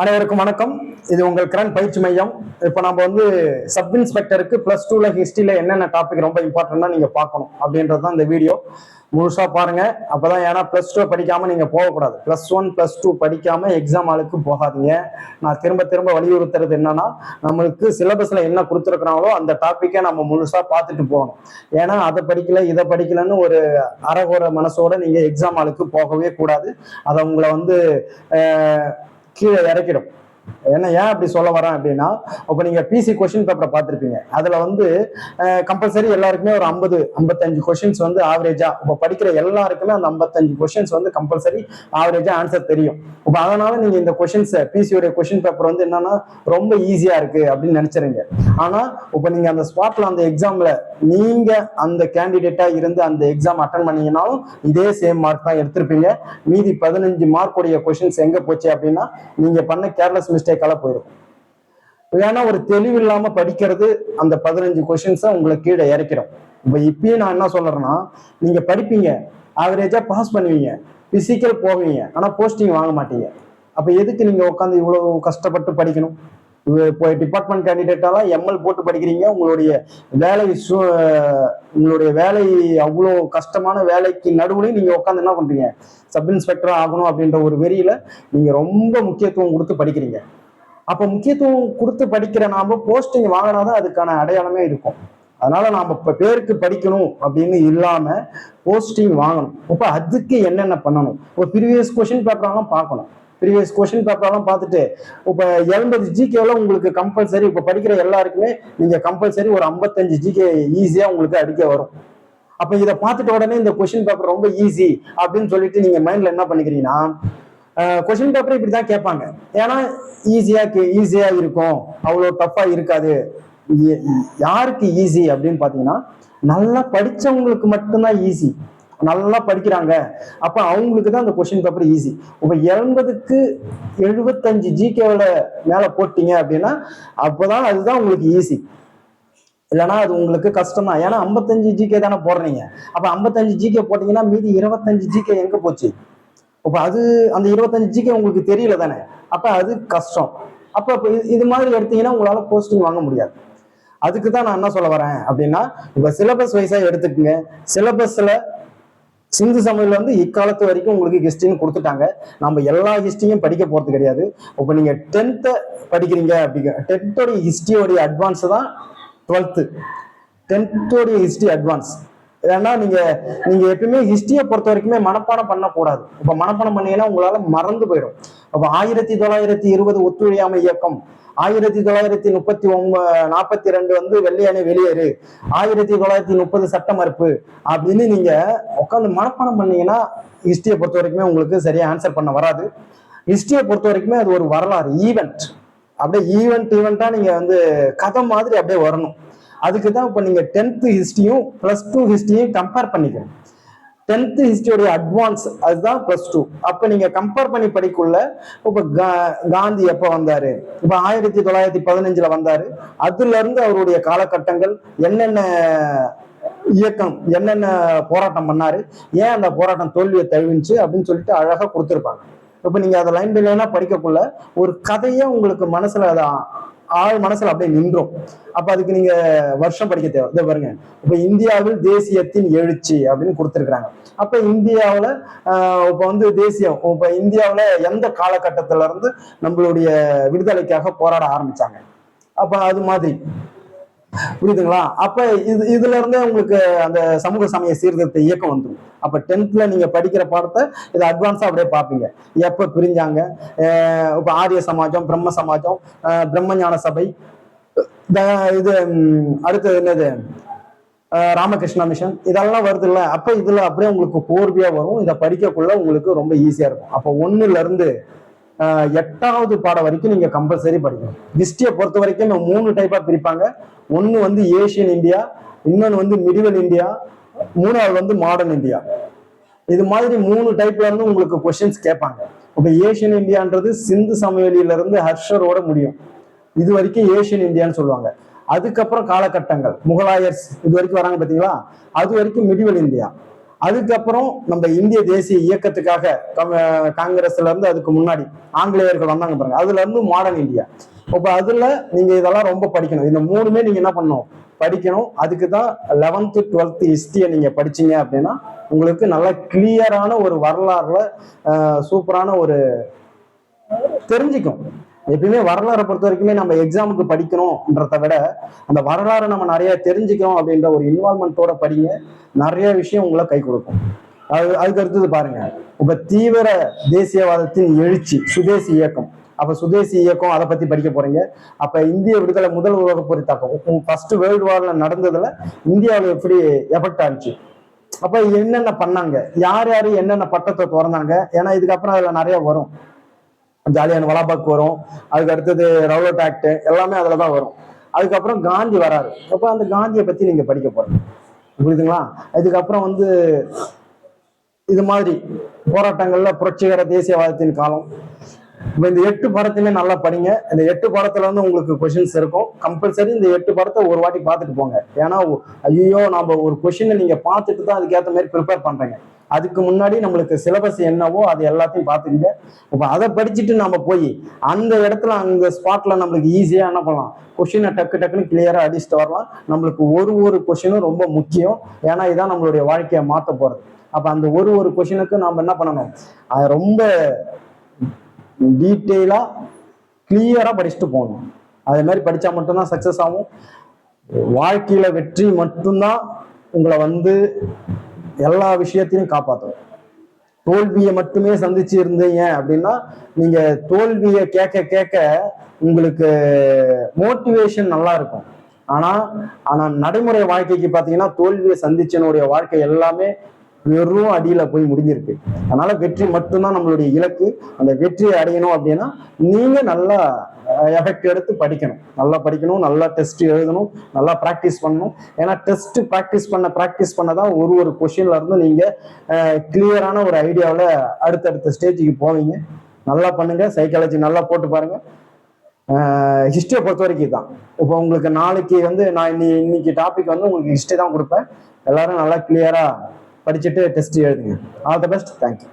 அனைவருக்கும் வணக்கம். இது உங்கள் கிரண் பயிற்சி மையம். இப்போ நம்ம சப் இன்ஸ்பெக்டருக்கு +2ல ஹிஸ்டரியில என்னென்ன டாபிக் ரொம்ப இம்பார்ட்டன்டா நீங்க பார்க்கணும் அப்படின்றது தான் இந்த வீடியோ. முழுசா பாருங்க. அப்பதான், ஏன்னா +2 படிக்காம நீங்க போகக்கூடாது. +1 +2 படிக்காம எக்ஸாம் ஆளுக்கு போகாதீங்க. நான் திரும்ப திரும்ப வலியுறுத்துறது என்னன்னா, நம்மளுக்கு சிலபஸ்ல என்ன கொடுத்துருக்குறாங்களோ அந்த டாப்பிக்கை நம்ம முழுசா பார்த்துட்டு போகணும். ஏன்னா அதை படிக்கல இதை படிக்கலன்னு ஒரு அறகுற மனசோட நீங்க எக்ஸாம் ஆளுக்கு போகவே கூடாது. அதை உங்களை கீழே இறக்கிடும். ஏன் அப்படி சொல்ல வரேன் அப்படின்னா, இப்ப நீங்க பிசி கொஸ்டின் பேப்பரை பார்த்திருப்பீங்க. அதுல கம்பல்சரி எல்லாருக்குமே ஒரு 50-55 கொஸ்டின்ஸ் ஆவரேஜா, இப்ப படிக்கிற எல்லாருக்குமே அந்த 55 கொஸ்டின்ஸ் கம்பல்சரி ஆவரேஜா ஆன்சர் தெரியும். இப்ப அதனால நீங்க இந்த கொஸ்டின்ஸ், பிசியோட கொஸ்டின் பேப்பர் என்னன்னா ரொம்ப ஈஸியா இருக்கு அப்படின்னு நினைச்சிருங்க. ஆனா இப்ப நீங்க அந்த ஸ்பாட்ல அந்த எக்ஸாம்ல நீங்க அந்த கேண்டிடேட்டா இருந்து அந்த எக்ஸாம் அட்டன் பண்ணீங்கன்னாலும் இதே சேம் மார்க் தான் எடுத்திருப்பீங்க. மீதி 15 மார்க் உடைய கொஸ்டின்ஸ் எங்க போச்சு அப்படின்னா, நீங்க பண்ண கேர்லெஸ் மிஸ்டேக்கால போயிருக்கும். ஏன்னா ஒரு தெளிவு இல்லாம படிக்கிறது அந்த 15 கொஸ்டின்ஸை உங்களை கீழே இறக்கிறோம். இப்பயும் நான் என்ன சொல்றேன்னா, நீங்க படிப்பீங்க, ஆவரேஜா பாஸ் பண்ணுவீங்க, பிசிக்கல் போவீங்க, ஆனா போஸ்டிங் வாங்க மாட்டீங்க. அப்ப எதுக்கு நீங்க உட்காந்து இவ்வளவு கஷ்டப்பட்டு படிக்கணும்? இப்போ டிபார்ட்மெண்ட் கேண்டிடேட்டாலாம் எம்எல் போட்டு படிக்கிறீங்க. உங்களுடைய வேலை அவ்வளோ கஷ்டமான வேலைக்கு நடுவுலையும் நீங்க உட்காந்து என்ன பண்றீங்க? சப் இன்ஸ்பெக்டர் ஆகணும் அப்படின்ற ஒரு வெறியில நீங்க ரொம்ப முக்கியத்துவம் கொடுத்து படிக்கிறீங்க. அப்ப முக்கியத்துவம் கொடுத்து படிக்கிற நாம போஸ்டிங் வாங்கினாதான் அதுக்கான அடையாளமே இருக்கும். அதனால நாம பேருக்கு படிக்கணும் அப்படின்னு இல்லாம போஸ்டிங் வாங்கணும். இப்ப அதுக்கு என்னென்ன பண்ணணும்? இப்போ ப்ரீவியஸ் கொஸ்டின் பேப்பர்லாம் பார்க்கணும். ப்ரீவியஸ் கொஸ்டின் பேப்பர்லாம் பார்த்துட்டு, இப்ப 80 ஜிகேல உங்களுக்கு கம்பல்சரி, இப்ப படிக்கிற எல்லாருக்குமே நீங்க கம்பல்சரி ஒரு 55 ஜிகே ஈஸியா உங்களுக்கு அடிக்க வரும். அப்ப இதை பார்த்துட்டு உடனே இந்த கொஸ்டின் பேப்பர் ரொம்ப ஈஸி அப்படின்னு சொல்லிட்டு நீங்க மைண்ட்ல என்ன பண்ணிக்கிறீங்கன்னா, கொஸ்டின் பேப்பர் இப்படிதான் கேட்பாங்க, ஏன்னா ஈஸியா இருக்கும், அவ்வளோ டஃபா இருக்காது. யாருக்கு ஈஸி அப்படின்னு பாத்தீங்கன்னா, நல்லா படிச்சவங்களுக்கு மட்டும்தான் ஈஸி. நல்லா படிக்கிறாங்க, அப்ப அவங்களுக்கு தான் அந்த கொஸ்டின் பேப்பர் ஈஸி. இப்ப 80க்கு 75 ஜிகேவோட மேல போட்டீங்க அப்படின்னா அப்பதான் அதுதான் உங்களுக்கு ஈஸி. இல்லைன்னா அது உங்களுக்கு கஷ்டம் தான். ஏன்னா 55 ஜிகே தானே போடுறீங்க. அப்ப 55 ஜிகே போட்டீங்கன்னா மீதி 25 ஜிகே எங்க போச்சு? அப்ப அந்த 25 ஜிகே உங்களுக்கு தெரியல தானே, அப்ப அது கஷ்டம். அப்ப இது மாதிரி எடுத்தீங்கன்னா உங்களால போஸ்டிங் வாங்க முடியாது. அதுக்கு தான் நான் என்ன சொல்ல வரேன் அப்படின்னா, இப்ப சிலபஸ் வைஸா எடுத்துக்கங்க. சிலபஸ்ல சிந்து சமவெளியில இக்காலத்து வரைக்கும் உங்களுக்கு ஹிஸ்டரின்னு கொடுத்துட்டாங்க. நம்ம எல்லா ஹிஸ்டரியும் படிக்க போறது கிடையாது. இப்ப நீங்க 10th படிக்கிறீங்க அப்படிங்க, 10th ஹிஸ்டரியோடைய அட்வான்ஸ் தான் 12th. 10th history advance. ஏன்னா நீங்க எப்பயுமே ஹிஸ்டரியை பொறுத்த வரைக்குமே மனப்பாடம் பண்ணக்கூடாது. இப்ப மனப்பாடம் பண்ணீங்கன்னா உங்களால மறந்து போயிடும். அப்ப 1920 ஒத்துழையாமை இயக்கம், 1942 வெள்ளையணை வெளியேறு, 1930 சட்ட மறுப்பு அப்படின்னு நீங்க உட்காந்து மனப்பாடம் பண்ணீங்கன்னா ஹிஸ்டரியை பொறுத்த வரைக்குமே உங்களுக்கு சரியா ஆன்சர் பண்ண வராது. ஹிஸ்டரியை பொறுத்த வரைக்குமே அது ஒரு வரலாறு, ஈவெண்ட். அப்படியே ஈவெண்டா நீங்க கதை மாதிரி அப்படியே வரணும். அதுக்கு தான் இப்ப நீங்க 10th ஹிஸ்டரியும் +2 ஹிஸ்டரியும் கம்பேர் பண்ணிக்கணும். 10th ஹிஸ்டரியோட அட்வான்ஸ் அதுதான் +2. அப்ப நீங்க கம்பேர் பண்ணி படிக்குள்ள, இப்ப காந்தி எப்ப வந்தாரு? இப்ப 1915 வந்தாரு. அதுல இருந்து அவருடைய காலகட்டங்கள், என்னென்ன இயக்கம், என்னென்ன போராட்டம் பண்ணாரு, ஏன் அந்த போராட்டம் தோல்வியை தழுவிச்சு அப்படின்னு சொல்லிட்டு அழகா கொடுத்துருப்பாங்க. இப்ப நீங்க அதை லைன் பை லைனா படிக்கக்குள்ள ஒரு கதையே உங்களுக்கு மனசுல ஆள் மனசுல அப்படியே நின்றோம். அப்ப அதுக்கு நீங்க வருஷம் படிக்க தேவை. இதை பாருங்க, இப்ப இந்தியாவில் தேசியத்தின் எழுச்சி அப்படின்னு கொடுத்துருக்காங்க. அப்ப இந்தியாவில இப்ப தேசியம், இப்ப இந்தியாவில எந்த காலகட்டத்தில இருந்து நம்மளுடைய விடுதலைக்காக போராட ஆரம்பிச்சாங்க, அப்ப அது மாதிரி புரியுதுங்களா? அப்ப இதுல இருந்தே உங்களுக்கு அந்த சமூக சமய சீர்திருத்த இயக்கம் வந்துடும். அப்ப 10th நீங்க படிக்கிற பாடத்தை இதை அட்வான்ஸா அப்படியே பார்ப்பீங்க. எப்ப பிரிஞ்சாங்க, இப்ப ஆரிய சமாஜம், பிரம்ம சமாஜம், பிரம்ம ஞான சபை, இது அடுத்தது என்னது, ராமகிருஷ்ணா மிஷன், இதெல்லாம் வருது இல்ல. அப்ப இதுல அப்படியே உங்களுக்கு கோர்வையா வரும். இதை படிக்கக்குள்ள உங்களுக்கு ரொம்ப ஈஸியா இருக்கும். அப்ப 1ல இருந்து 8வது பாடம் வரைக்கும் நீங்க கம்பல்சரி படிக்கணும். ஹிஸ்டரியை பொறுத்த வரைக்கும் 3 டைப்பா பிரிப்பாங்க. ஒன்னு ஏசியன் இந்தியா, இன்னொன்னு மிடிவல் இந்தியா, 3வது மாடர்ன் இந்தியா. இது மாதிரி 3 டைப்ல இருந்து உங்களுக்கு கொஸ்டின்ஸ் கேட்பாங்க. இப்ப ஏசியன் இந்தியான்றது சிந்து சமவெளியில இருந்து ஹர்ஷரோட முடியும். இது வரைக்கும் ஏசியன் இந்தியான்னு சொல்லுவாங்க. அதுக்கப்புறம் காலகட்டங்கள், முகலாயர்ஸ் இது வரைக்கும் வராங்க பாத்தீங்களா, அது வரைக்கும் மிடிவல் இந்தியா. அதுக்கப்புறம் நம்ம இந்திய தேசிய இயக்கத்துக்காக காங்கிரஸ்ல இருந்து அதுக்கு முன்னாடி ஆங்கிலேயர்கள் வந்தாங்க பாருங்க, அதுல இருந்து மாடர்ன் இந்தியா. இப்ப அதுல நீங்க இதெல்லாம் ரொம்ப படிக்கணும். இந்த மூணுமே நீங்க என்ன பண்ணணும், படிக்கணும். அதுக்கு தான் 11th 12th ஹிஸ்டரியை நீங்க படிச்சீங்க அப்படின்னா உங்களுக்கு நல்ல கிளியரான ஒரு வரலாறுல சூப்பரான ஒரு தெரிஞ்சுக்கும். எப்பயுமே வரலாறை பொறுத்த வரைக்குமே நம்ம எக்ஸாமுக்கு படிக்கணும்ன்றத விட அந்த வரலாறை நம்ம நிறைய தெரிஞ்சுக்கணும் அப்படின்ற ஒரு இன்வால்மெண்ட்டோட படிங்க. நிறைய விஷயம் உங்களை கை கொடுக்கும். அதுக்கு அடுத்தது பாருங்க, இப்ப தீவிர தேசியவாதத்தின் எழுச்சி, சுதேசி இயக்கம். அப்ப சுதேசி இயக்கம் அதை பத்தி படிக்க போறீங்க. அப்ப இந்திய விடுதலை முதல் உலக போர் தாக்கம் ஃபர்ஸ்ட் வேர்ல்டு வார்ல நடந்ததுல இந்தியாவில் எப்படி எஃபெக்ட் ஆச்சு, அப்ப என்னென்ன பண்ணாங்க, யார் யாரு என்னென்ன பட்டத்தை திறந்தாங்க. ஏன்னா இதுக்கப்புறம் அதுல நிறைய வரும். ஜாலியான வலாபாக் வரும், அதுக்கு அடுத்தது ரவுலட் ஆக்ட் எல்லாமே அதுலதான் வரும். அதுக்கப்புறம் காந்தி வராரு. அப்ப அந்த காந்தியை பத்தி நீங்க படிக்க போறீங்க, புரியுதுங்களா? இதுக்கப்புறம் வந்து இது மாதிரி போராட்டங்கள்ல புரட்சிகர தேசியவாதத்தின் காலம். இப்ப இந்த 8 படத்தையுமே நல்லா படிங்க. இந்த 8 படத்துல வந்து உங்களுக்கு கொஸ்டின்ஸ் இருக்கும். கம்பல்சரி இந்த 8 படத்தை ஒரு வாட்டி பார்த்துட்டு போங்க. ஏன்னா ஐயோ நம்ம ஒரு கொஸ்டினை நீங்க பார்த்துட்டு தான் அதுக்கேற்ற மாதிரி ப்ரிப்பேர் பண்றீங்க. அதுக்கு முன்னாடி நம்மளுக்கு சிலபஸ் என்னவோ அது எல்லாத்தையும் பார்த்துக்கிங்க. இப்ப அதை படிச்சுட்டு நம்ம போய் அந்த இடத்துல அந்த ஸ்பாட்ல நம்மளுக்கு ஈஸியா என்ன பண்ணலாம், கொஸ்டினை டக்கு டக்குன்னு கிளியரா அடிச்சுட்டு வரலாம். நம்மளுக்கு ஒரு கொஸ்டினும் ரொம்ப முக்கியம். ஏன்னா இதான் நம்மளுடைய வாழ்க்கையை மாற்ற போறது. அப்ப அந்த ஒரு கொஸ்டினுக்கு நம்ம என்ன பண்ணணும், அது ரொம்ப டீட்டெயிலா கிளியரா படிச்சுட்டு போகணும். அதே மாதிரி படிச்சா மட்டும்தான் சக்சஸ் ஆகும். வாழ்க்கையில வெற்றி மட்டும்தான் உங்களை வந்து எல்லா விஷயத்தையும் காப்பாற்றும். தோல்வியை மட்டுமே சந்திச்சு இருந்தீங்க அப்படின்னா நீங்க தோல்வியை கேட்க கேட்க உங்களுக்கு மோட்டிவேஷன் நல்லா இருக்கும். ஆனா நடைமுறை வாழ்க்கைக்கு பாத்தீங்கன்னா தோல்வியை சந்திச்சனுடைய வாழ்க்கை எல்லாமே வெறும் அடியில போய் முடிஞ்சிருக்கு. அதனால வெற்றி மட்டும்தான் நம்மளுடைய இலக்கு. அந்த வெற்றியை அடையணும் அப்படின்னா நீங்க நல்லா எஃபெக்ட் எடுத்து படிக்கணும், நல்லா படிக்கணும், நல்லா டெஸ்ட் எழுதணும், நல்லா ப்ராக்டிஸ் பண்ணணும். ஏன்னா டெஸ்ட் ப்ராக்டிஸ் பண்ணதான் ஒரு கொஸ்டின்ல இருந்து நீங்க கிளியரான ஒரு ஐடியாவில் அடுத்தடுத்த ஸ்டேஜுக்கு போவீங்க. நல்லா பண்ணுங்க. சைக்காலஜி நல்லா போட்டு பாருங்க. ஹிஸ்டரியை பொறுத்த வரைக்கும் தான். இப்போ உங்களுக்கு நாளைக்கு வந்து நான் இன்னைக்கு டாபிக் வந்து உங்களுக்கு ஹிஸ்டரி தான் கொடுப்பேன். எல்லாரும் நல்லா கிளியரா படிச்சுட்டு டெஸ்ட் எழுதுங்க. All the best. தேங்க்யூ.